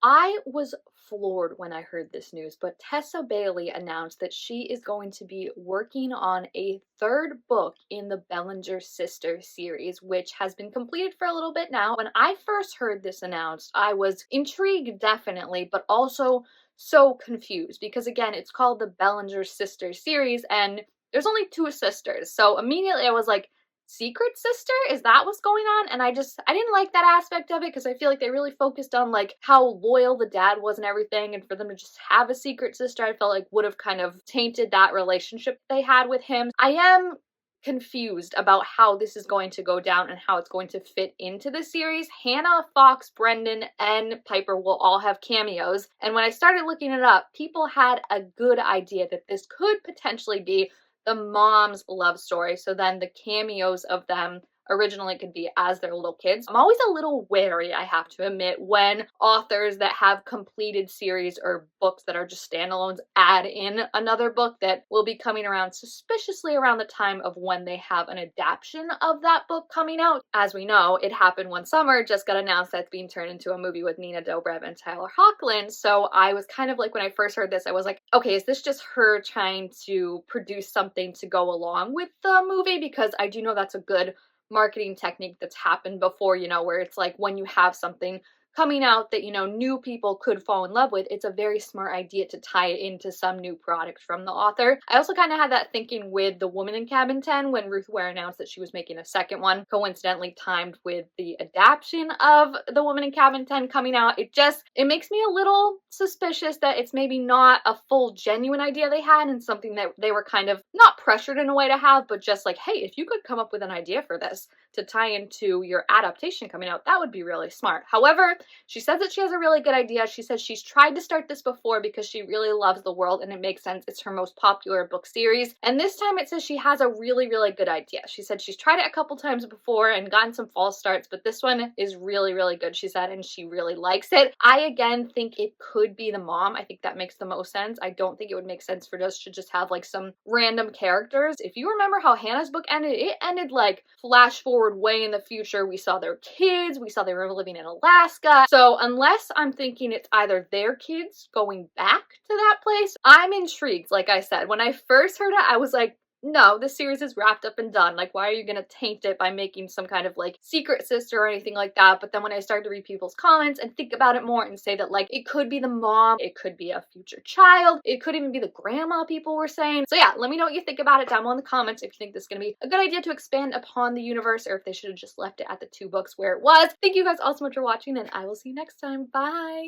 I was floored when I heard this news, but Tessa Bailey announced that she is going to be working on a third book in the Bellinger sister series, which has been completed for a little bit now. When I first heard this announced, I was intrigued, definitely, but also so confused because, again, it's called the Bellinger sister series, and there's only two sisters. So immediately I was like, secret sister? Is that what's going on? And I didn't like that aspect of it because I feel like they really focused on like how loyal the dad was and everything, and for them to just have a secret sister, I felt like would have kind of tainted that relationship they had with him. I am confused about how this is going to go down and how it's going to fit into the series. Hannah, Fox, Brendan, and Piper will all have cameos, and when I started looking it up, people had a good idea that this could potentially be the mom's love story. So then the cameos of them originally could be as their little kids. I'm always a little wary, I have to admit, when authors that have completed series or books that are just standalones add in another book that will be coming around suspiciously around the time of when they have an adaptation of that book coming out. As we know, It Happened One Summer just got announced that it's being turned into a movie with Nina Dobrev and Tyler Hoechlin. So I was kind of like, when I first heard this, I was like, okay, is this just her trying to produce something to go along with the movie? Because I do know that's a good marketing technique that's happened before, where it's like when you have something coming out that, new people could fall in love with, it's a very smart idea to tie it into some new product from the author. I also kind of had that thinking with The Woman in Cabin 10 when Ruth Ware announced that she was making a second one, coincidentally timed with the adaptation of The Woman in Cabin 10 coming out. It makes me a little suspicious that it's maybe not a full genuine idea they had and something that they were kind of not pressured in a way to have, but just like, hey, if you could come up with an idea for this to tie into your adaptation coming out, that would be really smart. However, she says that she has a really good idea. She says she's tried to start this before because she really loves the world and it makes sense. It's her most popular book series. And this time it says she has a really, really good idea. She said she's tried it a couple times before and gotten some false starts, but this one is really, really good, she said, and she really likes it. I, again, think it could be the mom. I think that makes the most sense. I don't think it would make sense for us to just have like some random characters. If you remember how Hannah's book ended, it ended like flash forward way in the future. We saw their kids. We saw they were living in Alaska. So unless I'm thinking it's either their kids going back to that place, I'm intrigued. Like I said, when I first heard it, I was like, no, this series is wrapped up and done. Like, why are you gonna taint it by making some kind of like secret sister or anything like that? But then when I started to read people's comments and think about it more and say that like it could be the mom, it could be a future child, it could even be the grandma, people were saying. So yeah, let me know what you think about it down below in the comments if you think this is gonna be a good idea to expand upon the universe or if they should have just left it at the two books where it was. Thank you guys all so much for watching, and I will see you next time. Bye!